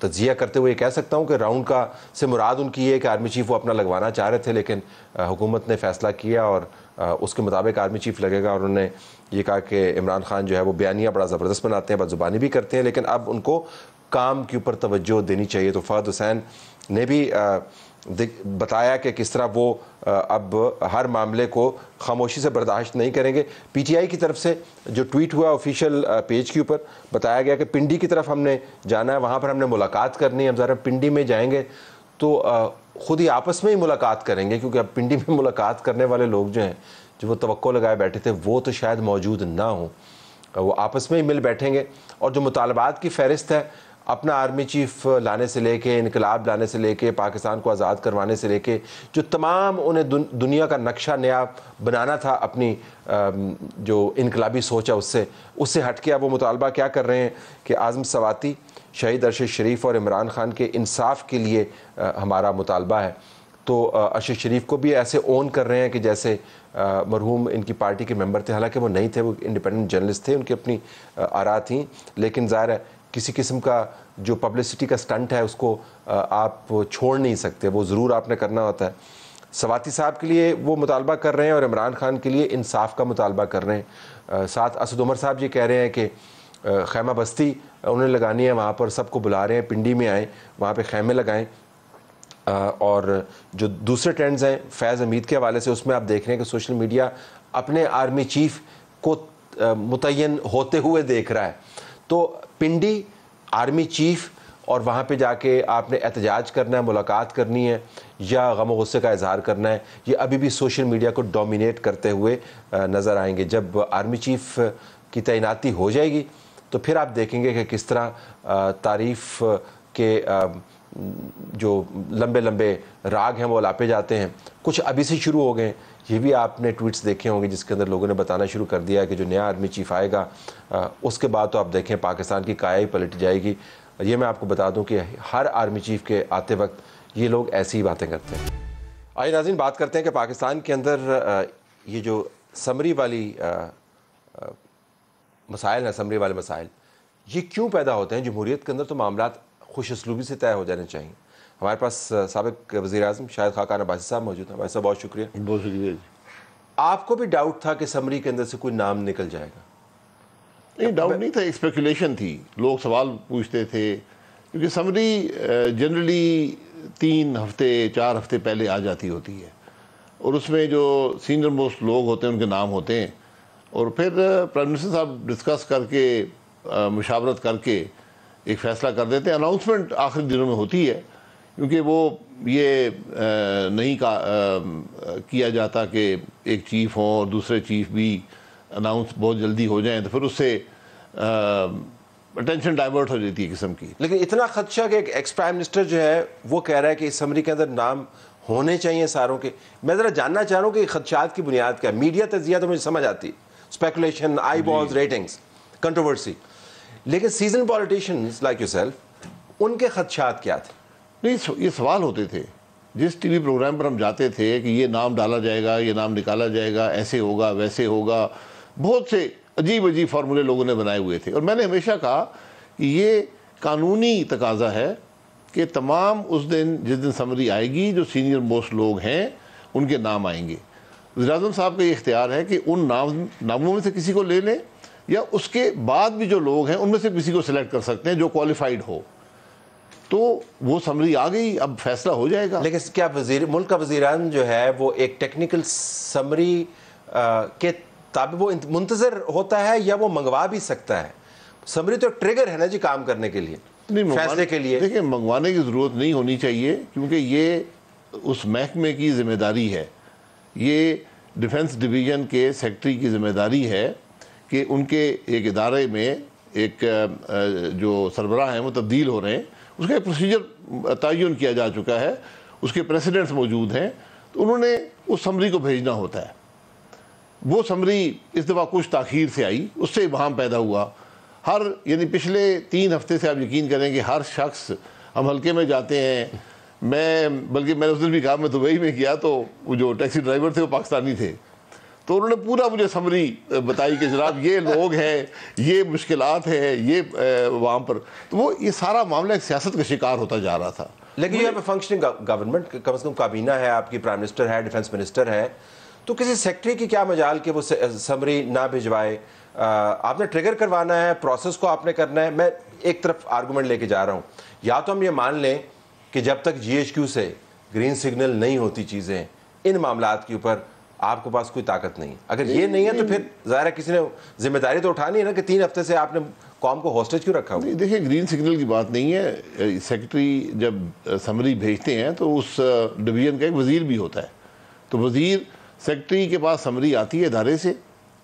تجزیہ کرتے ہوئے یہ کہہ سکتا ہوں کہ راؤنڈ کا سے مراد ان کی یہ ہے کہ آرمی چیف وہ اپنا لگوانا چاہ رہے تھے، لیکن حکومت نے فیصلہ کیا اور اس کے مطابق آرمی چیف لگے گا، اور انہوں نے یہ کہا کہ عمران خان جو ہے وہ بیانیہ بڑا زبردست بناتے ہیں، بد زبانی بھی کرتے ہیں، لیکن اب ان کو کام کے اوپر توجہ دینی چاہیے۔ تو فہد حسین نے بھی بتایا کہ کس طرح وہ اب ہر معاملے کو خاموشی سے برداشت نہیں کریں گے۔ پی ٹی آئی کی طرف سے جو ٹویٹ ہوا آفیشیل پیج کے اوپر بتایا گیا کہ پنڈی کی طرف ہم نے جانا ہے، وہاں پر ہم نے ملاقات کرنی ہے، ہم ذرا پنڈی میں جائیں گے تو خود ہی آپس میں ہی ملاقات کریں گے، کیونکہ اب پنڈی میں ملاقات کرنے والے لوگ جو ہیں جو وہ توقع لگائے بیٹھے تھے وہ تو شاید موجود نہ ہوں، وہ آپس میں ہی مل بیٹھیں گے، اور جو مطالبات کی فہرست ہے اپنا آرمی چیف لانے سے لے کے، انقلاب لانے سے لے کے، پاکستان کو آزاد کروانے سے لے کے، جو تمام انہیں دنیا کا نقشہ نیا بنانا تھا اپنی جو انقلابی سوچ ہے اس سے ہٹ کے اب وہ مطالبہ کیا کر رہے ہیں کہ اعظم سواتی، شہید ارشد شریف اور عمران خان کے انصاف کے لیے ہمارا مطالبہ ہے۔ تو ارشد شریف کو بھی ایسے اون کر رہے ہیں کہ جیسے مرحوم ان کی پارٹی کے ممبر تھے، حالانکہ وہ نہیں تھے، وہ انڈیپینڈنٹ جرنلسٹ تھے، ان کی اپنی آراء تھیں، لیکن ظاہر ہے کسی قسم کا جو پبلسٹی کا سٹنٹ ہے اس کو آپ چھوڑ نہیں سکتے، وہ ضرور آپ نے کرنا ہوتا ہے۔ سواتی صاحب کے لیے وہ مطالبہ کر رہے ہیں اور عمران خان کے لیے انصاف کا مطالبہ کر رہے ہیں۔ ساتھ اسد عمر صاحب یہ کہہ رہے ہیں کہ خیمہ بستی انہوں نے لگانی ہے، وہاں پر سب کو بلا رہے ہیں، پنڈی میں آئیں، وہاں پہ خیمے لگائیں۔ اور جو دوسرے ٹرینڈز ہیں فیض حمید کے حوالے سے، اس میں آپ دیکھ رہے ہیں کہ سوشل میڈیا اپنے آرمی چیف کو متعین ہوتے ہوئے دیکھ رہا ہے۔ تو پنڈی، آرمی چیف، اور وہاں پہ جا کے آپ نے احتجاج کرنا ہے، ملاقات کرنی ہے یا غم و غصے کا اظہار کرنا ہے، یہ ابھی بھی سوشل میڈیا کو ڈومینیٹ کرتے ہوئے نظر آئیں گے۔ جب آرمی چیف کی تعیناتی ہو جائے گی تو پھر آپ دیکھیں گے کہ کس طرح تعریف کے جو لمبے لمبے راگ ہیں وہ لاپے جاتے ہیں۔ کچھ ابھی سے شروع ہو گئے ہیں، یہ بھی آپ نے ٹویٹس دیکھے ہوں گے جس کے اندر لوگوں نے بتانا شروع کر دیا ہے کہ جو نیا آرمی چیف آئے گا اس کے بعد تو آپ دیکھیں پاکستان کی کایا ہی پلٹ جائے گی۔ یہ میں آپ کو بتا دوں کہ ہر آرمی چیف کے آتے وقت یہ لوگ ایسی ہی باتیں کرتے ہیں۔ آئیے ناظرین بات کرتے ہیں کہ پاکستان کے اندر یہ جو سمری والی مسائل ہیں، سمری والے مسائل، یہ کیوں پیدا ہوتے ہیں؟ جمہوریت کے اندر تو معاملات خوش اسلوبی سے طے ہو جانے چاہیے۔ ہمارے پاس سابق وزیر اعظم شاہد خاقان عباسی صاحب موجود ہیں۔ بھائی صاحب بہت شکریہ۔ بہت شکریہ۔ آپ کو بھی ڈاؤٹ تھا کہ سمری کے اندر سے کوئی نام نکل جائے گا؟ نہیں، ڈاؤٹ نہیں تھا، اسپیکولیشن تھی، لوگ سوال پوچھتے تھے، کیونکہ سمری جنرلی 3 ہفتے 4 ہفتے پہلے آ جاتی ہوتی ہے، اور اس میں جو سینئر موسٹ لوگ ہوتے ہیں ان کے نام ہوتے ہیں، اور پھر پرائم منسٹر صاحب ڈسکس کر کے مشاورت کر کے ایک فیصلہ کر دیتے ہیں۔ اناؤنسمنٹ آخری دنوں میں ہوتی ہے، کیونکہ وہ یہ نہیں کیا جاتا کہ ایک چیف ہوں اور دوسرے چیف بھی اناؤنس بہت جلدی ہو جائیں، تو پھر اس سے اٹینشن ڈائیورٹ ہو جاتی ہے قسم کی۔ لیکن اتنا خدشہ کہ ایک ایکس پرائم منسٹر جو ہے وہ کہہ رہا ہے کہ اس سمری کے اندر نام ہونے چاہیے ساروں کے۔ میں ذرا جاننا چاہ رہا ہوں کہ خدشات کی بنیاد کیا ہے؟ میڈیا تجزیہ تو مجھے سمجھ آتی، speculation, eyeballs, ratings, controversy, لیکن season politicians like yourself, ان کے خدشات کیا تھے؟ نہیں، یہ سوال ہوتے تھے جس ٹی وی پروگرام پر ہم جاتے تھے کہ یہ نام ڈالا جائے گا، یہ نام نکالا جائے گا، ایسے ہوگا ویسے ہوگا، بہت سے عجیب عجیب فارمولے لوگوں نے بنائے ہوئے تھے، اور میں نے ہمیشہ کہا کہ یہ قانونی تقاضا ہے کہ تمام اس دن جس دن سمری آئے گی جو سینئر موسٹ لوگ ہیں ان کے نام آئیں گے۔ وزیر اعظم صاحب کا یہ اختیار ہے کہ ان ناموں میں سے کسی کو لے لیں، یا اس کے بعد بھی جو لوگ ہیں ان میں سے کسی کو سلیکٹ کر سکتے ہیں جو کوالیفائڈ ہو۔ تو وہ سمری آ گئی، اب فیصلہ ہو جائے گا۔ لیکن کیا ملک کا وزیر اعظم جو ہے وہ ایک ٹیکنیکل سمری کے تابع وہ منتظر ہوتا ہے یا وہ منگوا بھی سکتا ہے؟ سمری تو ٹریگر ہے نا جی کام کرنے کے لیے، فیصلے کے لیے۔ دیکھیں، منگوانے کی ضرورت نہیں ہونی چاہیے، کیونکہ یہ اس محکمے کی ذمہ داری ہے، یہ ڈیفنس ڈویژن کے سیکٹری کی ذمہ داری ہے کہ ان کے ایک ادارے میں ایک جو سربراہ ہیں وہ تبدیل ہو رہے ہیں، اس کا ایک پروسیجر تعین کیا جا چکا ہے، اس کے پریسیڈنٹس موجود ہیں، تو انہوں نے اس سمری کو بھیجنا ہوتا ہے۔ وہ سمری اس دفعہ کچھ تاخیر سے آئی، اس سے ابہام پیدا ہوا۔ یعنی پچھلے 3 ہفتے سے آپ یقین کریں کہ ہر شخص، ہم حلقے میں جاتے ہیں، بلکہ میں نے اس دن بھی کہا، میں دبئی میں کیا تو وہ جو ٹیکسی ڈرائیور تھے وہ پاکستانی تھے، تو انہوں نے پورا مجھے سمری بتائی کہ جناب یہ لوگ ہیں, یہ مشکلات ہیں, یہ وہاں پر. تو وہ یہ سارا معاملہ ایک سیاست کا شکار ہوتا جا رہا تھا. لیکن یہ فنکشننگ گورنمنٹ, کم از کم کابینہ ہے آپ کی, پرائم منسٹر ہے, ڈیفنس منسٹر ہے, تو کسی سیکٹری کی کیا مجال کہ وہ سمری نہ بھجوائے؟ آپ نے ٹریگر کروانا ہے, پروسیس کو آپ نے کرنا ہے. میں ایک طرف آرگومنٹ لے کے جا رہا ہوں, یا تو ہم یہ مان لیں کہ جب تک جی ایچ کیو سے گرین سگنل نہیں ہوتی چیزیں ان معاملات کے اوپر آپ کے پاس کوئی طاقت نہیں. اگر یہ نہیں ہے تو پھر ظاہر ہے کسی نے ذمہ داری تو اٹھانی ہے نا کہ 3 ہفتے سے آپ نے قوم کو ہاسٹیج کیوں رکھا ہوا؟ دیکھیں گرین سگنل کی بات نہیں ہے. سیکرٹری جب سمری بھیجتے ہیں تو اس ڈویژن کا ایک وزیر بھی ہوتا ہے, تو وزیر سیکرٹری کے پاس سمری آتی ہے ادارے سے,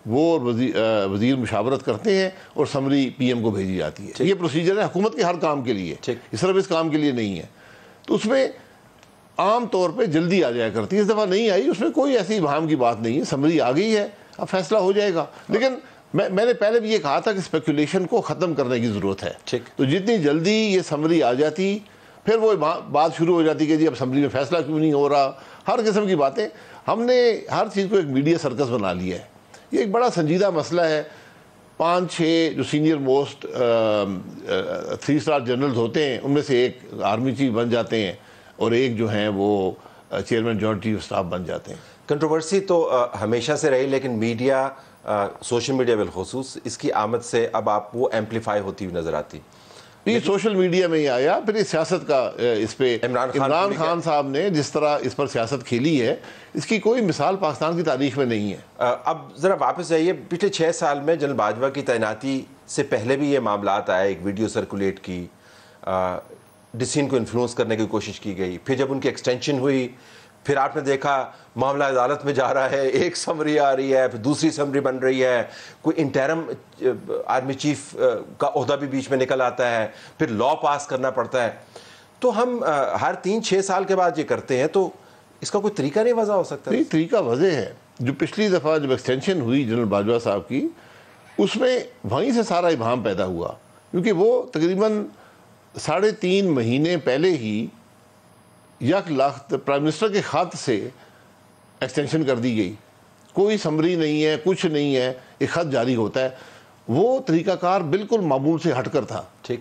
وہ وزیر مشاورت کرتے ہیں اور سمری پی ایم کو بھیجی جاتی ہے. یہ پروسیجر ہے حکومت کے ہر کام کے لیے, صرف اس کام کے لیے نہیں ہے. تو اس میں عام طور پہ جلدی آ جایا کرتی ہے. اس دفعہ نہیں آئی, اس میں کوئی ایسی ابہام کی بات نہیں ہے, سمری آ گئی ہے, اب فیصلہ ہو جائے گا. لیکن میں نے پہلے بھی یہ کہا تھا کہ اسپیکولیشن کو ختم کرنے کی ضرورت ہے. تو جتنی جلدی یہ سمری آ جاتی, پھر وہ بات شروع ہو جاتی کہ جی اب سمری میں فیصلہ کیوں نہیں ہو رہا, ہر قسم کی باتیں. ہم نے ہر چیز کو ایک میڈیا سرکس بنا لیا ہے. یہ ایک بڑا سنجیدہ مسئلہ ہے. 5-6 جو سینئر موسٹ 3 اسٹار جنرلز ہوتے ہیں ان میں سے ایک آرمی چیف بن جاتے ہیں اور ایک جو ہیں وہ چیئرمین جوائنٹ چیف اسٹاف بن جاتے ہیں. کنٹروورسی تو ہمیشہ سے رہی, لیکن میڈیا, سوشل میڈیا بالخصوص, اس کی آمد سے اب آپ وہ ایمپلیفائی ہوتی ہوئی نظر آتی. یہ سوشل میڈیا میں ہی آیا, پھر اس سیاست کا اس پہ عمران خان صاحب نے جس طرح اس پر سیاست کھیلی ہے, اس کی کوئی مثال پاکستان کی تاریخ میں نہیں ہے. اب ذرا واپس جائیے, پچھلے 6 سال میں جنرل باجوہ کی تعیناتی سے پہلے بھی یہ معاملات آئے, ایک ویڈیو سرکولیٹ کی, ڈسین کو انفلوئنس کرنے کی کوشش کی گئی, پھر جب ان کی ایکسٹینشن ہوئی پھر آپ نے دیکھا معاملہ عدالت میں جا رہا ہے, ایک سمری آ رہی ہے, پھر دوسری سمری بن رہی ہے, کوئی انٹرم آرمی چیف کا عہدہ بھی بیچ میں نکل آتا ہے, پھر لا پاس کرنا پڑتا ہے. تو ہم ہر 3-6 سال کے بعد یہ کرتے ہیں, تو اس کا کوئی طریقہ نہیں وضع ہو سکتا؟ نہیں, طریقہ وضع ہے. جو پچھلی دفعہ جب ایکسٹینشن ہوئی جنرل باجوہ صاحب کی, اس میں وہیں سے سارا ابہام پیدا ہوا, کیونکہ وہ تقریباً 3.5 مہینے پہلے ہی 1 لاکھ پرائم منسٹر کے خط سے ایکسٹینشن کر دی گئی. کوئی سمری نہیں ہے, کچھ نہیں ہے, ایک خط جاری ہوتا ہے. وہ طریقہ کار بالکل معمول سے ہٹ کر تھا. ٹھیک.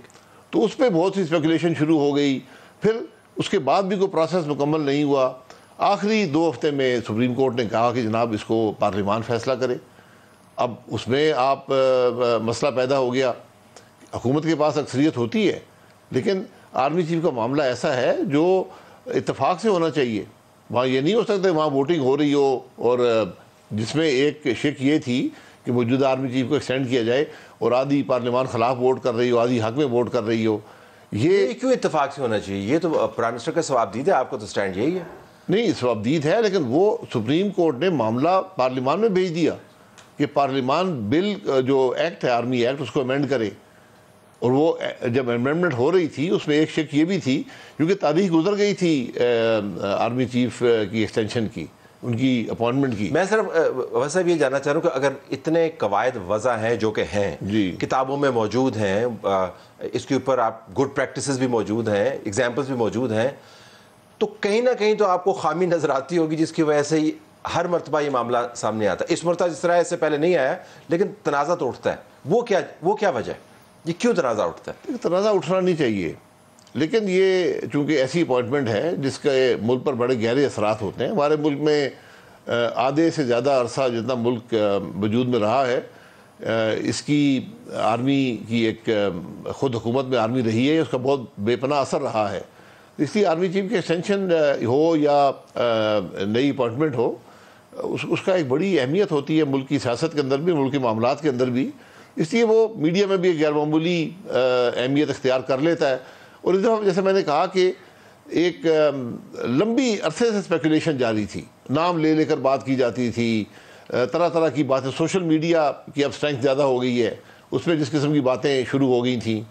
تو اس پہ بہت سی اسپیکولیشن شروع ہو گئی. پھر اس کے بعد بھی کوئی پروسیس مکمل نہیں ہوا. آخری 2 ہفتے میں سپریم کورٹ نے کہا کہ جناب اس کو پارلیمان فیصلہ کرے. اب اس میں آپ مسئلہ پیدا ہو گیا. حکومت کے پاس اکثریت ہوتی ہے, لیکن آرمی چیف کا معاملہ ایسا ہے جو اتفاق سے ہونا چاہیے. وہاں یہ نہیں ہو سکتا وہاں ووٹنگ ہو رہی ہو, اور جس میں ایک شک یہ تھی کہ موجودہ آرمی چیف کو ایکسٹینڈ کیا جائے اور آدھی پارلیمان خلاف ووٹ کر رہی ہو, آدھی حق میں ووٹ کر رہی ہو. یہ کیوں اتفاق سے ہونا چاہیے؟ یہ تو پرائم منسٹر کا ثوابدید ہے, آپ کو تو سٹینڈ یہی ہے. نہیں, ثوابدید ہے, لیکن وہ سپریم کورٹ نے معاملہ پارلیمان میں بھیج دیا کہ پارلیمان بل جو ایکٹ ہے, آرمی ایکٹ, اس کو امینڈ کرے. اور وہ جب امینڈمنٹ ہو رہی تھی اس میں ایک شک یہ بھی تھی, کیونکہ تاریخ گزر گئی تھی آرمی چیف کی ایکسٹینشن کی, ان کی اپوائنٹمنٹ کی. میں صرف ویسا بھی یہ جاننا چاہ رہا ہوں کہ اگر اتنے قواعد وضع ہیں جو کہ ہیں, کتابوں میں موجود ہیں, اس کے اوپر آپ گڈ پریکٹسز بھی موجود ہیں, ایگزامپلس بھی موجود ہیں, تو کہیں نہ کہیں تو آپ کو خامی نظر آتی ہوگی جس کی وجہ سے ہر مرتبہ یہ معاملہ سامنے آتا ہے. اس مرتبہ جس طرح اس سے پہلے نہیں آیا, لیکن تنازع تو اٹھتا ہے. وہ کیا وجہ ہے؟ یہ کیوں تنازع اٹھتا ہے؟ تنازع اٹھنا نہیں چاہیے, لیکن یہ چونکہ ایسی اپوائنٹمنٹ ہے جس کے ملک پر بڑے گہرے اثرات ہوتے ہیں. ہمارے ملک میں آدھے سے زیادہ عرصہ جتنا ملک وجود میں رہا ہے, اس کی آرمی کی ایک خود حکومت میں آرمی رہی ہے, اس کا بہت بے پناہ اثر رہا ہے. اس لیے آرمی چیف کی ایکسٹینشن ہو یا نئی اپوائنٹمنٹ ہو, اس کا ایک بڑی اہمیت ہوتی ہے ملک کی سیاست کے اندر بھی, ملک کے معاملات کے اندر بھی. اس لیے وہ میڈیا میں بھی ایک غیر معمولی اہمیت اختیار کر لیتا ہے. اور اس دفعہ جیسے میں نے کہا کہ ایک لمبی عرصے سے اسپیکولیشن جاری تھی, نام لے لے کر بات کی جاتی تھی, طرح طرح کی باتیں. سوشل میڈیا کی اب اسٹرینتھ زیادہ ہو گئی ہے, اس میں جس قسم کی باتیں شروع ہو گئی تھیں.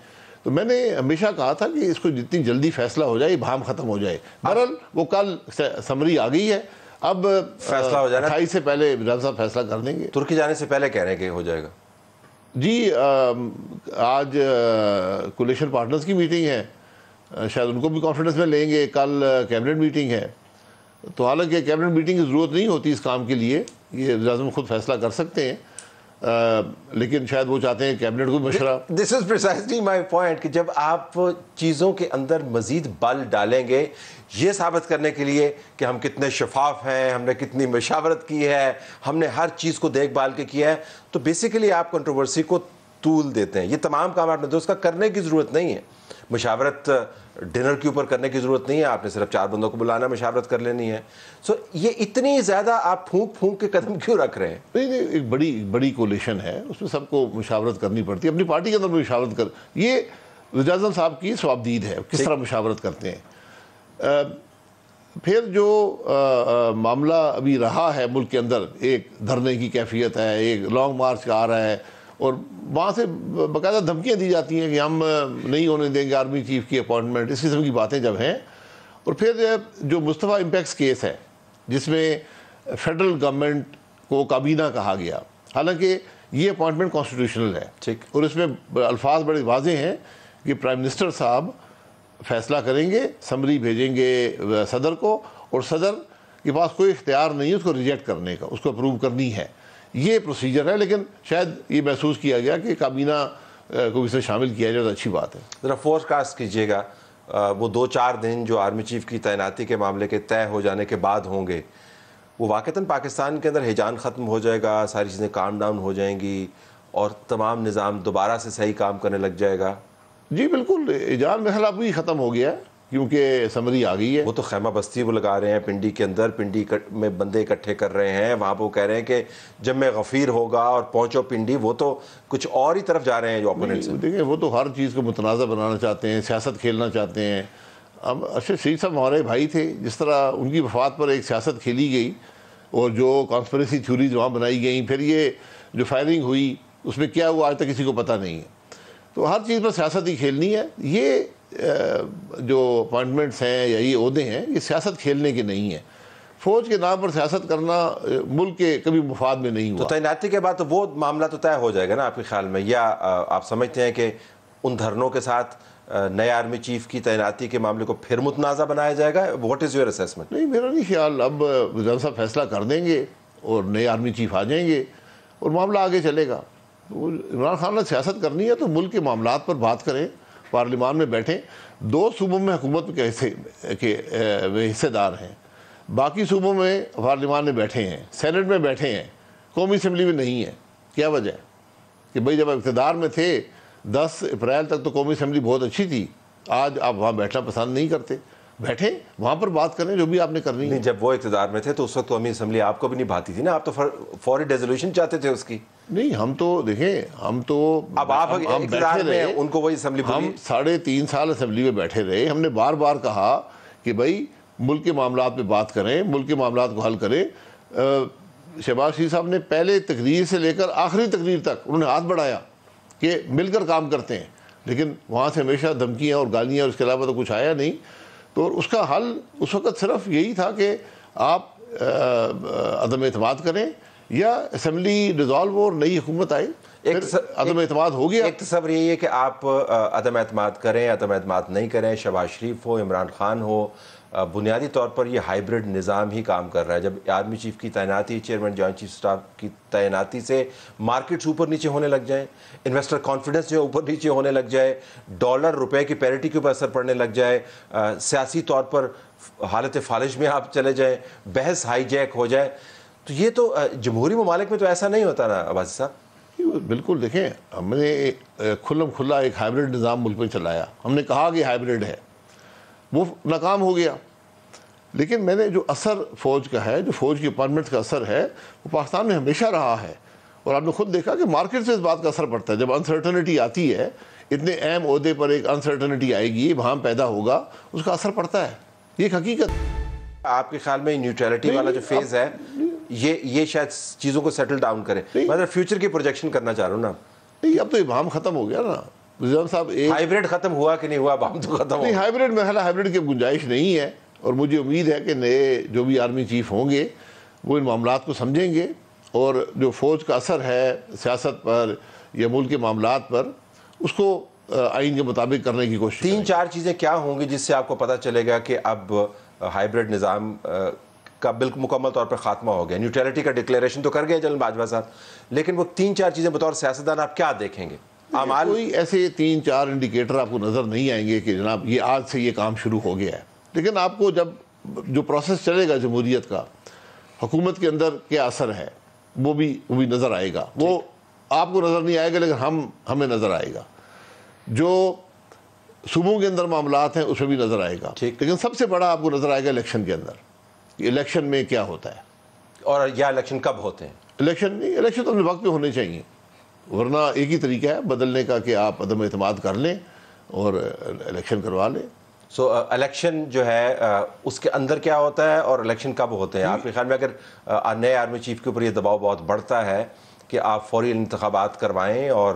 تو میں نے ہمیشہ کہا تھا کہ اس کو جتنی جلدی فیصلہ ہو جائے, بھام ختم ہو جائے. بہرحال وہ کل سمری آ گئی ہے, اب فیصلہ ہو جانا 28 سے پہلے وزیر صاحب فیصلہ کر دیں گے. ترکی جانے سے پہلے کہہ رہے ہیں کہ ہو جائے گا. جی, آج کولیشن پارٹنرز کی میٹنگ ہے, شاید ان کو بھی کانفیڈنس میں لیں گے. کل کیبنٹ میٹنگ ہے, تو حالانکہ کیبنٹ میٹنگ کی ضرورت نہیں ہوتی اس کام کے لیے, یہ وزیر اعظم خود فیصلہ کر سکتے ہیں، لیکن شاید وہ چاہتے ہیں کیبنٹ کو مشورہ. دس از پریسائزلی مائی پوائنٹ کہ جب آپ چیزوں کے اندر مزید بل ڈالیں گے یہ ثابت کرنے کے لیے کہ ہم کتنے شفاف ہیں، ہم نے کتنی مشاورت کی ہے، ہم نے ہر چیز کو دیکھ بھال کے کیا ہے، تو بیسیکلی آپ کنٹروورسی کو طول دیتے ہیں. یہ تمام کام آپ نے دوست کا کرنے کی ضرورت نہیں ہے. مشاورت ڈنر کے اوپر کرنے کی ضرورت نہیں ہے، آپ نے صرف 4 بندوں کو بلانا مشاورت کر لینی ہے. سو یہ اتنی زیادہ آپ پھونک کے قدم کیوں رکھ رہے ہیں؟ نہیں، ایک بڑی کولیشن ہے، اس میں سب کو مشاورت کرنی پڑتی ہے، اپنی پارٹی کے اندر بھی مشاورت کر. یہ وزیر اعظم صاحب کی ثوابدید ہے کس طرح مشاورت کرتے ہیں. پھر جو معاملہ ابھی رہا ہے ملک کے اندر، ایک دھرنے کی کیفیت ہے، ایک لانگ مارچ کا آ رہا ہے، اور وہاں سے باقاعدہ دھمکیاں دی جاتی ہیں کہ ہم نہیں ہونے دیں گے آرمی چیف کی اپوائنٹمنٹ، اس قسم کی باتیں جب ہیں. اور پھر جو مصطفیٰ امپیکس کیس ہے جس میں فیڈرل گورنمنٹ کو کابینہ کہا گیا، حالانکہ یہ اپوائنٹمنٹ کانسٹیٹیوشنل ہے، ٹھیک، اور اس میں الفاظ بڑے واضح ہیں کہ پرائم منسٹر صاحب فیصلہ کریں گے، سمری بھیجیں گے صدر کو، اور صدر کے پاس کوئی اختیار نہیں ہے اس کو ریجیکٹ کرنے کا، اس کو اپروو کرنی ہے. یہ پروسیجر ہے، لیکن شاید یہ محسوس کیا گیا کہ کابینہ کو اس میں شامل کیا جائے تو اچھی بات ہے. ذرا فورس کاسٹ کیجیے گا وہ 2-4 دن جو آرمی چیف کی تعیناتی کے معاملے کے طے ہو جانے کے بعد ہوں گے، وہ واقعتاً پاکستان کے اندر ہیجان ختم ہو جائے گا، ساری چیزیں کام ڈاؤن ہو جائیں گی اور تمام نظام دوبارہ سے صحیح کام کرنے لگ جائے گا؟ جی بالکل، ہیجان میرا خیال اب بھی ختم ہو گیا ہے کیونکہ سمری آ گئی ہے. وہ تو خیمہ بستی وہ لگا رہے ہیں پنڈی کے اندر، پنڈی میں بندے اکٹھے کر رہے ہیں، وہاں پہ وہ کہہ رہے ہیں کہ جب میں غفیر ہوگا اور پہنچو پنڈی، وہ تو کچھ اور ہی طرف جا رہے ہیں جو اپوننٹس ہیں. دیکھیں وہ تو ہر چیز کو متنازع بنانا چاہتے ہیں، سیاست کھیلنا چاہتے ہیں. اب ارشد شریف صاحب ہمارے بھائی تھے، جس طرح ان کی وفات پر ایک سیاست کھیلی گئی اور جو کانسپریسی تھیوریز وہاں بنائی گئیں، پھر یہ جو فائرنگ ہوئی اس میں کیا ہوا آج تک کسی کو پتہ نہیں ہے. تو ہر چیز پر سیاست ہی کھیلنی ہے. یہ جو اپوائنٹمنٹس ہیں یا یہ عہدے ہیں یہ سیاست کھیلنے کے نہیں ہیں. فوج کے نام پر سیاست کرنا ملک کے کبھی مفاد میں نہیں ہوا. تو تعیناتی کے بعد تو وہ معاملہ تو طے ہو جائے گا نا آپ کے خیال میں، یا آپ سمجھتے ہیں کہ ان دھرنوں کے ساتھ نئے آرمی چیف کی تعیناتی کے معاملے کو پھر متنازع بنایا جائے گا؟ What is your assessment? نہیں، میرا نہیں خیال. اب وزیر اعظم صاحب فیصلہ کر دیں گے اور نئے آرمی چیف آ جائیں گے اور معاملہ آگے چلے گا. عمران خان نے سیاست کرنی ہے تو ملک کے معاملات پر بات کریں، پارلیمان میں بیٹھیں. 2 صوبوں میں حکومت کے حصے دار ہیں، باقی صوبوں میں پارلیمان میں بیٹھے ہیں، سینٹ میں بیٹھے ہیں، قومی اسمبلی میں نہیں ہے. کیا وجہ ہے کہ بھئی جب اقتدار میں تھے 10 اپریل تک تو قومی اسمبلی بہت اچھی تھی، آج آپ وہاں بیٹھنا پسند نہیں کرتے. بیٹھیں وہاں پر بات کریں جو بھی آپ نے کرنی ہے. جب وہ اقتدار میں تھے تو اس وقت قومی اسمبلی آپ کو بھی نہیں بھاتی تھی نا، آپ تو فوری ڈیزولوشن چاہتے تھے اس کی. نہیں، ہم تو دیکھیں، ہم تو اب آپ اقتدار میں ان کو وہی اسمبلی، ہم 3.5 سال اسمبلی میں بیٹھے رہے. ہم نے بار بار کہا کہ بھائی ملک کے معاملات پہ بات کریں، ملک کے معاملات کو حل کریں. شہباز شریف صاحب نے پہلے تقریر سے لے کر آخری تقریر تک انہوں نے ہاتھ بڑھایا کہ مل کر کام کرتے ہیں، لیکن وہاں سے ہمیشہ دھمکیاں اور گالیاں اور اس کے علاوہ تو کچھ آیا نہیں. تو اس کا حل اس وقت صرف یہی تھا کہ آپ عدم اعتماد کریں یا اسمبلی ڈیزالو ہو اور نئی حکومت آئی. عدم اعتماد ہو گیا. ایک تصور یہی ہے کہ آپ عدم اعتماد کریں، عدم اعتماد نہیں کریں، شہباز شریف ہو، عمران خان ہو، بنیادی طور پر یہ ہائیبرڈ نظام ہی کام کر رہا ہے. جب آرمی چیف کی تعیناتی، چیئرمین جوائنٹ چیف سٹاف کی تعیناتی سے مارکیٹس اوپر نیچے ہونے لگ جائیں، انویسٹر کانفیڈنس جو اوپر نیچے ہونے لگ جائے، ڈالر روپے کی پیرٹی کے اوپر اثر پڑنے لگ جائے، سیاسی طور پر حالت فالج میں آپ چلے جائیں، بحث ہائی جیک ہو جائے، تو یہ تو جمہوری ممالک میں تو ایسا نہیں ہوتا نا عباسی صاحب. بالکل. دیکھیں ہم نے کھلم کھلا ایک ہائیبرڈ نظام ملک میں چلایا. ہم نے کہا کہ ہائیبرڈ ہے، وہ ناکام ہو گیا. لیکن میں نے جو اثر فوج کا ہے، جو فوج کی اپائنٹمنٹ کا اثر ہے، وہ پاکستان میں ہمیشہ رہا ہے. اور آپ نے خود دیکھا کہ مارکیٹ سے اس بات کا اثر پڑتا ہے. جب انسرٹنٹی آتی ہے، اتنے اہم عہدے پر ایک انسرٹنٹی آئے گی، وہاں پیدا ہوگا، اس کا اثر پڑتا ہے. یہ ایک حقیقت. آپ کے خیال میں نیوٹرلٹی والا جو فیز ہے یہ شاید چیزوں کو سیٹل ڈاؤن کرے؟ میں فیوچر کی پروجیکشن کرنا چاہ رہا ہوں نا. نہیں، اب تو ابہام ختم ہو گیا نا وزیر صاحب. ہائیبرڈ ختم ہوا کہ نہیں ہوا؟ ابہام تو ختم ہو. نہیں، ہائیبرڈ میں ہائیبرڈ کی گنجائش نہیں ہے. اور مجھے امید ہے کہ نئے جو بھی آرمی چیف ہوں گے وہ ان معاملات کو سمجھیں گے، اور جو فوج کا اثر ہے سیاست پر یا ملک کے معاملات پر، اس کو آئین کے مطابق کرنے کی کوشش. 3-4 چیزیں کیا ہوں گی جس سے آپ کو پتہ چلے گا کہ اب ہائیبرڈ نظام کا بالکل مکمل طور پر خاتمہ ہو گیا. نیوٹرلٹی کا ڈکلیریشن تو کر گئے جنرل باجوہ صاحب, لیکن وہ 3-4 چیزیں بطور سیاستدان آپ کیا دیکھیں گے؟ کوئی ایسے 3-4 انڈیکیٹر آپ کو نظر نہیں آئیں گے کہ جناب یہ آج سے یہ کام شروع ہو گیا ہے, لیکن آپ کو جب جو پروسیس چلے گا جمہوریت کا, حکومت کے اندر کیا اثر ہے وہ بھی نظر آئے گا. وہ آپ کو نظر نہیں آئے گا لیکن ہمیں نظر آئے گا. جو صوبوں کے اندر معاملات ہیں اس میں بھی نظر آئے گا, لیکن سب سے بڑا آپ کو نظر آئے گا الیکشن کے اندر, الیکشن میں کیا ہوتا ہے اور یا الیکشن کب ہوتے ہیں. الیکشن تو اپنے وقت پہ ہونے چاہیے, ورنہ ایک ہی طریقہ ہے بدلنے کا کہ آپ عدم اعتماد کر لیں اور الیکشن کروا لیں. سو الیکشن جو ہے اس کے اندر کیا ہوتا ہے اور الیکشن کب ہوتے ہیں؟ آپ کے خیال میں اگر نئے آرمی چیف کے اوپر یہ دباؤ بہت بڑھتا ہے کہ آپ فوری انتخابات کروائیں اور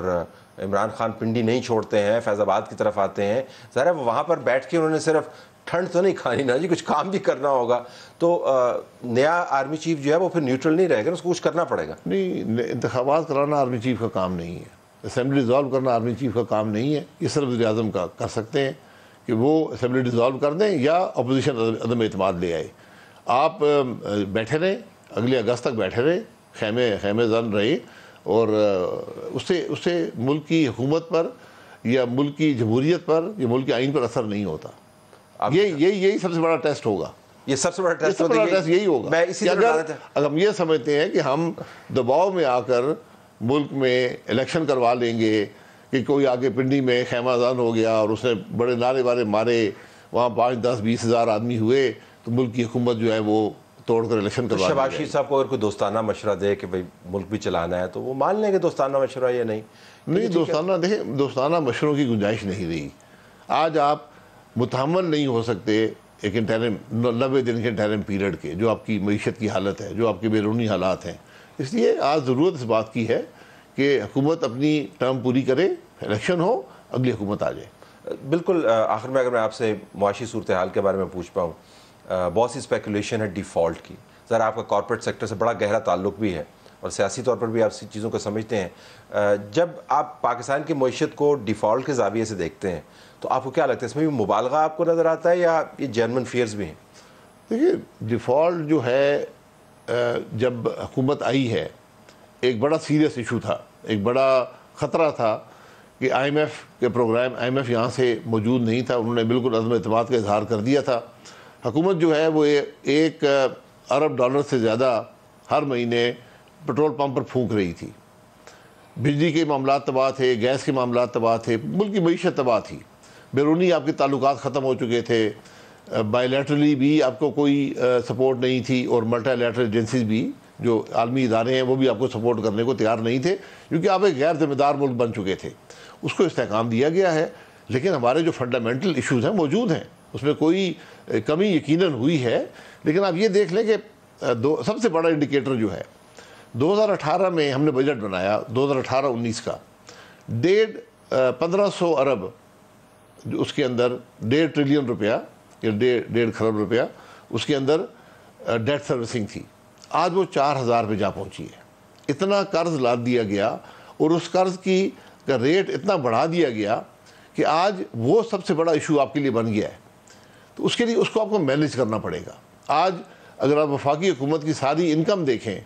عمران خان پنڈی نہیں چھوڑتے ہیں, فیض آباد کی طرف آتے ہیں, ظاہر ہے وہاں پر بیٹھ کے انہوں نے صرف ٹھنڈ تو نہیں کھانی نا جی, کچھ کام بھی کرنا ہوگا, تو نیا آرمی چیف جو ہے وہ پھر نیوٹرل نہیں رہے گا, اس کو کچھ کرنا پڑے گا. نہیں, انتخابات کرانا آرمی چیف کا کام نہیں ہے, اسمبلی ڈیزالو کرنا آرمی چیف کا کام نہیں ہے. یہ صرف وزیر اعظم کا کر سکتے ہیں کہ وہ اسمبلی ڈیزالو کر دیں یا اپوزیشن عدم اعتماد لے آئے. آپ بیٹھے رہیں, اگلے اگست تک بیٹھے رہیں, خیمے زن رہے, اور اس سے ملک کی حکومت پر یا ملک کی جمہوریت پر یا ملک کے آئین پر اثر نہیں ہوتا. یہی سب سے بڑا ٹیسٹ ہوگا. یہ سب سے بڑا ٹیسٹ یہی ہوگا. اگر ہم یہ سمجھتے ہیں کہ ہم دباؤ میں آ کر ملک میں الیکشن کروا لیں گے, کہ کوئی آگے پنڈی میں خیمہ زن ہو گیا اور اس نے بڑے نعرے وارے مارے, وہاں 5-10-20 ہزار آدمی ہوئے, تو ملک کی حکومت جو ہے وہ توڑ کر الیکشن کروا. شہباز شریف صاحب کو اگر کوئی دوستانہ مشورہ دے کہ بھئی ملک بھی چلانا ہے تو وہ مان لیں گے دوستانہ مشورہ یا نہیں؟ دوستانہ مشوروں کی گنجائش نہیں رہی. آج آپ متحمل نہیں ہو سکتے ایک 90 دن کے انٹرم پیریڈ کے, جو آپ کی معیشت کی حالت ہے, جو آپ کے بیرونی حالات ہیں. اس لیے آج ضرورت اس بات کی ہے کہ حکومت اپنی ٹرم پوری کرے, الیکشن ہو, اگلی حکومت آ جائے. بالکل. آخر میں اگر میں آپ سے معاشی صورتحال کے بارے میں پوچھ پاؤں, بہت سی اسپیکولیشن ہے ڈیفالٹ کی. ذرا آپ کا کارپوریٹ سیکٹر سے بڑا گہرا تعلق بھی ہے اور سیاسی طور پر بھی آپ چیزوں کو سمجھتے ہیں. جب آپ پاکستان کی معیشت کو ڈیفالٹ کے زاویے سے دیکھتے ہیں تو آپ کو کیا لگتا ہے, اس میں بھی مبالغہ آپ کو نظر آتا ہے یا یہ جینوئن فیئرز بھی ہیں؟ دیکھیے, ڈیفالٹ جو ہے جب حکومت آئی ہے ایک بڑا سیریس ایشو تھا, ایک بڑا خطرہ تھا کہ آئی ایم ایف کے پروگرام, آئی ایم ایف یہاں سے موجود نہیں تھا, انہوں نے بالکل عدم اعتماد کا اظہار کر دیا تھا. حکومت جو ہے وہ $1 ارب سے زیادہ ہر مہینے پٹرول پمپ پر پھونک رہی تھی. بجلی کے معاملات تباہ تھے, گیس کے معاملات تباہ تھے, ملک کی معیشت تباہ تھی. بیرونی آپ کے تعلقات ختم ہو چکے تھے, بائی لیٹرلی بھی آپ کو کوئی سپورٹ نہیں تھی, اور ملٹی لیٹرل ایجنسیز بھی جو عالمی ادارے ہیں وہ بھی آپ کو سپورٹ کرنے کو تیار نہیں تھے, کیونکہ آپ ایک غیر ذمہ دار ملک بن چکے تھے. اس کو استحکام دیا گیا ہے, لیکن ہمارے جو فنڈامنٹل ایشوز ہیں موجود ہیں, اس میں کوئی کمی یقیناً ہوئی ہے. لیکن آپ یہ دیکھ لیں کہ سب سے بڑا انڈیکیٹر جو ہے 2018 میں ہم نے بجٹ بنایا 2018-19 کا, 1500 ارب, اس کے اندر 1.5 ٹریلین روپیہ یا 1.5 خرب روپیہ اس کے اندر ڈیٹ سروسنگ تھی. آج وہ 4000 پہ جا پہنچی ہے. اتنا قرض لاد دیا گیا اور اس قرض کی کا ریٹ اتنا بڑھا دیا گیا کہ آج وہ سب سے بڑا ایشو آپ کے لیے بن گیا ہے. تو اس کے لیے اس کو آپ کو مینیج کرنا پڑے گا. آج اگر آپ وفاقی حکومت کی ساری انکم دیکھیں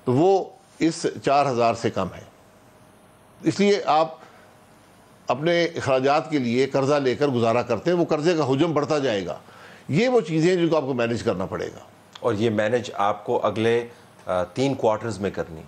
تو وہ اس 4000 سے کم ہے. اس لیے آپ اپنے اخراجات کے لیے قرضہ لے کر گزارا کرتے ہیں, وہ قرضے کا حجم بڑھتا جائے گا. یہ وہ چیزیں ہیں جن کو آپ کو مینیج کرنا پڑے گا, اور یہ مینیج آپ کو اگلے 3 کوارٹرز میں کرنی.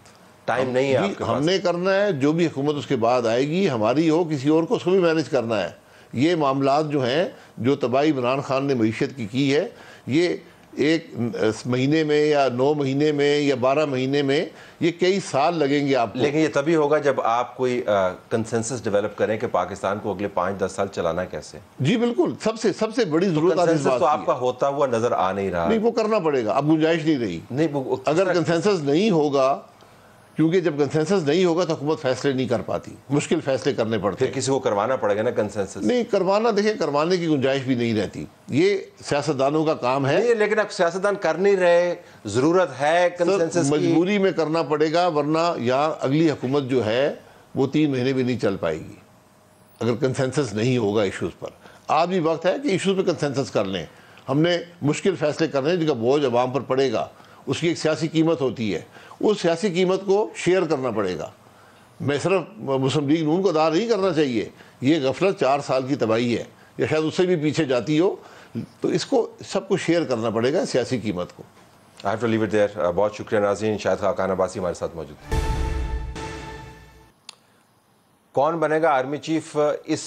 ٹائم نہیں ہے آپ کے پاس. ہم نے کرنا ہے, جو بھی حکومت اس کے بعد آئے گی, ہماری ہو کسی اور کو, اس کو بھی مینیج کرنا ہے. یہ معاملات جو ہیں, جو تباہی عمران خان نے معیشت کی ہے, یہ 1 مہینے میں یا 9 مہینے میں یا 12 مہینے میں, یہ کئی سال لگیں گے آپ کو. لیکن یہ تبھی ہوگا جب آپ کوئی کنسنسس ڈیولپ کریں کہ پاکستان کو اگلے 5-10 سال چلانا کیسے. جی بالکل, سب سے بڑی ضرورت آج اس بات کی ہے. تو آپ کا ہوتا ہوا نظر آ نہیں رہا. نہیں, وہ کرنا پڑے گا, اب گنجائش نہیں رہی. نہیں, اگر کنسنسس نہیں ہوگا, کیونکہ جب کنسنسس نہیں ہوگا تو حکومت فیصلے نہیں کر پاتی, مشکل فیصلے کرنے پڑتے ہیں. پھر کسی کو کروانا پڑے گا نا کنسنسس. نہیں کروانا, دیکھیں کروانے کی گنجائش بھی نہیں رہتی, یہ سیاستدانوں کا کام ہے. لیکن اب سیاستدان کر نہیں رہے, ضرورت ہے کنسنسس کی, مجبوری میں کرنا پڑے گا, ورنہ یہاں اگلی حکومت جو ہے وہ 3 مہینے بھی نہیں چل پائے گی اگر کنسنسس نہیں ہوگا ایشوز پر. آج بھی وقت ہے کہ ایشوز پہ کنسنسس کر لیں. ہم نے مشکل فیصلے کرنے جن کا بوجھ عوام پر پڑے گا، اس کی ایک سیاسی قیمت ہوتی ہے، اس سیاسی قیمت کو شیئر کرنا پڑے گا۔ میں صرف مسلم لیگ نون کو ادا نہیں کرنا چاہیے، یہ غفلت 4 سال کی تباہی ہے یا شاید اس سے بھی پیچھے جاتی ہو، تو اس کو سب کو شیئر کرنا پڑے گا سیاسی قیمت کو۔ I have to leave it there. بہت شکریہ ناظرین، شاہد خاقان عباسی ہمارے ساتھ موجود ہیں۔ کون بنے گا آرمی چیف، اس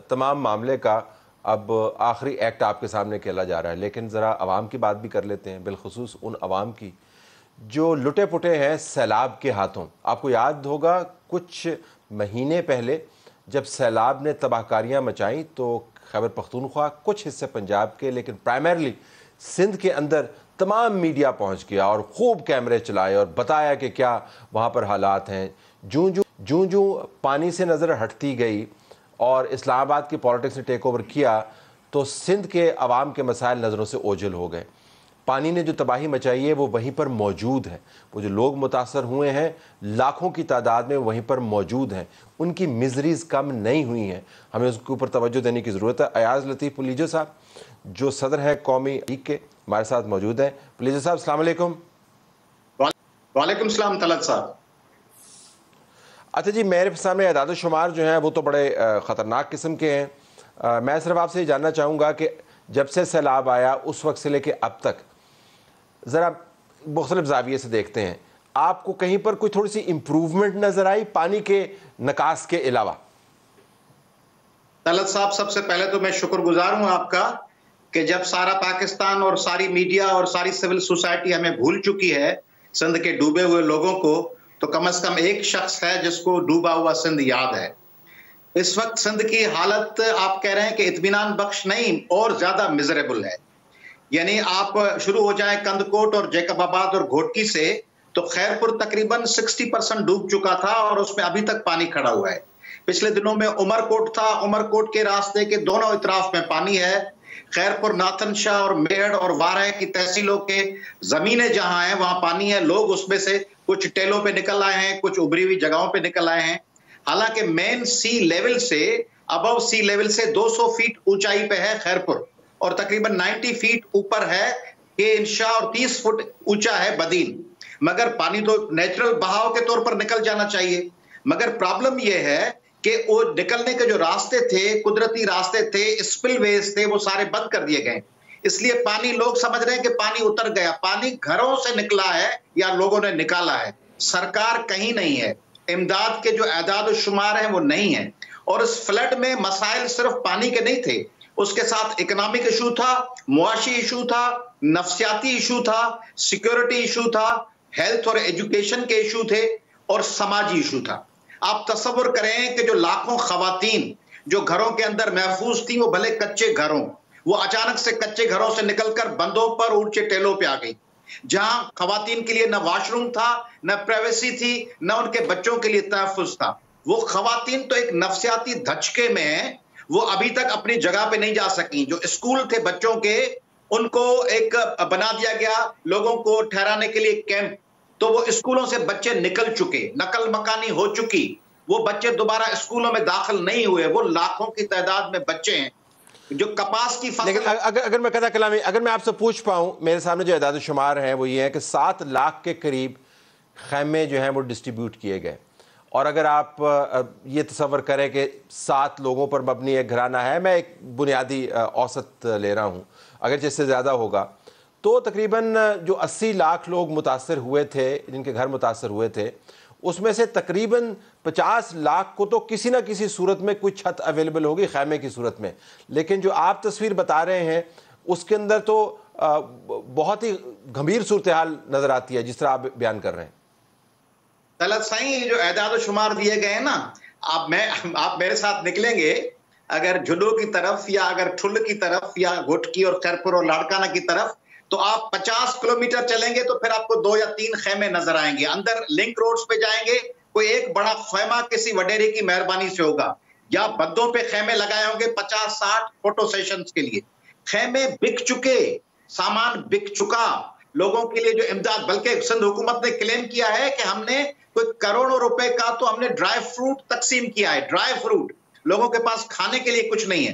تمام معاملے کا اب آخری ایکٹ آپ کے سامنے کھیلا جا رہا ہے، لیکن ذرا عوام کی بات بھی کر لیتے ہیں، بالخصوص ان عوام کی جو لٹے پٹے ہیں سیلاب کے ہاتھوں۔ آپ کو یاد ہوگا کچھ مہینے پہلے جب سیلاب نے تباہ کاریاں مچائیں تو خیبر پختونخوا، کچھ حصے پنجاب کے، لیکن پرائمرلی سندھ کے اندر تمام میڈیا پہنچ گیا اور خوب کیمرے چلائے اور بتایا کہ کیا وہاں پر حالات ہیں۔ جوں پانی سے نظر ہٹتی گئی اور اسلام آباد کی پالیٹکس نے ٹیک اوور کیا تو سندھ کے عوام کے مسائل نظروں سے اوجھل ہو گئے۔ پانی نے جو تباہی مچائی ہے وہ وہیں پر موجود ہے، وہ جو لوگ متاثر ہوئے ہیں لاکھوں کی تعداد میں وہیں پر موجود ہیں، ان کی مزریز کم نہیں ہوئی ہیں، ہمیں اس کے اوپر توجہ دینے کی ضرورت ہے۔ ایاز لطیف پولیجو صاحب جو صدر ہیں قومی لیگ کے، ہمارے ساتھ موجود ہیں۔ پولیجو صاحب السلام علیکم۔ وعلیکم السلام طلعت صاحب۔ اچھا جی، میرے سامنے اعداد و شمار جو ہیں وہ تو بڑے خطرناک قسم کے ہیں، میں صرف آپ سے یہ جاننا چاہوں گا کہ جب سے سیلاب آیا اس وقت سے لے کے اب تک ذرا مختلف زاویے سے دیکھتے ہیں، آپ کو کہیں پر کوئی تھوڑی سی امپروومنٹ نظر آئی پانی کے نکاس کے علاوہ؟ طلعت صاحب، سب سے پہلے تو میں شکر گزار ہوں آپ کا کہ جب سارا پاکستان اور ساری میڈیا اور ساری سول سوسائٹی ہمیں بھول چکی ہے سندھ کے ڈوبے ہوئے لوگوں کو، تو کم از کم ایک شخص ہے جس کو ڈوبا ہوا سندھ یاد ہے۔ اس وقت سندھ کی حالت آپ کہہ رہے ہیں کہ اطمینان بخش نہیں، اور زیادہ میزریبل ہے۔ یعنی آپ شروع ہو جائیں کندکوٹ اور جیکب آباد اور گھوٹکی سے تو خیرپور تقریباً 60% ڈوب چکا تھا اور اس میں ابھی تک پانی کھڑا ہوا ہے۔ پچھلے دنوں میں عمرکوٹ تھا، عمرکوٹ کے راستے کے دونوں اطراف میں پانی ہے۔ خیرپور، ناتن شاہ اور میڑ اور وارہ کی تحصیلوں کے زمینیں جہاں ہیں وہاں پانی ہے، لوگ اس میں سے کچھ ٹیلوں پہ نکل آئے ہیں، کچھ ابری ہوئی جگہوں پہ نکل آئے ہیں۔ حالانکہ مین سی لیول سے ابو سی لیول سے 200 فیٹ اونچائی پہ ہے خیرپور، اور تقریباً 90 فیٹ اوپر ہے کہ انشاء، اور 30 فٹ اونچا ہے بدین۔ مگر پانی تو نیچرل بہاؤ کے طور پر نکل جانا چاہیے، مگر پرابلم یہ ہے کہ وہ نکلنے کے جو راستے تھے، قدرتی راستے تھے، اسپل ویز تھے، وہ سارے بند کر دیے گئے۔ اس لیے پانی، لوگ سمجھ رہے ہیں کہ پانی اتر گیا، پانی گھروں سے نکلا ہے یا لوگوں نے نکالا ہے۔ سرکار کہیں نہیں ہے، امداد کے جو اعداد و شمار ہیں وہ نہیں ہیں، اور اس فلڈ میں مسائل صرف پانی کے نہیں تھے، اس کے ساتھ اکنامک ایشو تھا، معاشی ایشو تھا، نفسیاتی ایشو تھا، سیکیورٹی ایشو تھا، ہیلتھ اور ایجوکیشن کے ایشو تھے، اور سماجی ایشو تھا۔ آپ تصور کریں کہ جو لاکھوں خواتین جو گھروں کے اندر محفوظ تھیں، وہ بھلے کچے گھروں، وہ اچانک سے کچے گھروں سے نکل کر بندوں پر، اونچے ٹیلوں پہ آ گئی، جہاں خواتین کے لیے نہ واش روم تھا، نہ پرائیویسی تھی، نہ ان کے بچوں کے لیے تحفظ تھا۔ وہ خواتین تو ایک نفسیاتی دھچکے میں ہیں، وہ ابھی تک اپنی جگہ پہ نہیں جا سکیں۔ جو اسکول تھے بچوں کے، ان کو ایک بنا دیا گیا لوگوں کو ٹھہرانے کے لیے کیمپ، تو وہ اسکولوں سے بچے نکل چکے، نقل مکانی ہو چکی، وہ بچے دوبارہ اسکولوں میں داخل نہیں ہوئے۔ وہ لاکھوں کی تعداد میں بچے ہیں جو کپاس کی فصل۔ لیکن اگر میں قطع کلامی، اگر میں آپ سے پوچھ پاؤں، میرے سامنے جو اعداد و شمار ہیں وہ یہ ہے کہ 7 لاکھ کے قریب خیمے جو ہیں وہ ڈسٹریبیوٹ کیے گئے، اور اگر آپ یہ تصور کریں کہ 7 لوگوں پر مبنی ایک گھرانہ ہے، میں ایک بنیادی اوسط لے رہا ہوں، اگر جس سے زیادہ ہوگا تو تقریباً جو 80 لاکھ لوگ متاثر ہوئے تھے، جن کے گھر متاثر ہوئے تھے، اس میں سے تقریباً 50 لاکھ کو تو کسی نہ کسی صورت میں کوئی چھت اویلیبل ہوگی خیمے کی صورت میں، لیکن جو آپ تصویر بتا رہے ہیں اس کے اندر تو بہت ہی گھمیر صورتحال نظر آتی ہے جس طرح آپ بیان کر رہے ہیں۔ طلعت صاحب، جو اعداد و شمار دیے گئے ہیں نا، آپ میرے ساتھ نکلیں گے اگر جھلو کی طرف یا اگر ٹھل کی طرف یا گھوٹکی اور خیرپور اور لاڑکانہ کی طرف، تو آپ 50 کلومیٹر چلیں گے تو پھر آپ کو 2 یا 3 خیمے نظر آئیں گے۔ اندر لنک روڈز پہ جائیں گے، کوئی ایک بڑا خیمہ کسی وڈیرے کی مہربانی سے ہوگا، یا بدوں پہ خیمے لگائے ہوں گے 50-60 فوٹو سیشنز کے لیے۔ خیمے بک چکے، سامان بک چکا، لوگوں کے لیے جو امداد، بلکہ سندھ حکومت نے کلیم کیا ہے کہ ہم نے کوئی کروڑوں روپے کا تو ہم نے ڈرائی فروٹ تقسیم کیا ہے، ڈرائی فروٹ، لوگوں کے پاس کھانے کے لیے کچھ نہیں ہے۔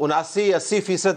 79-80%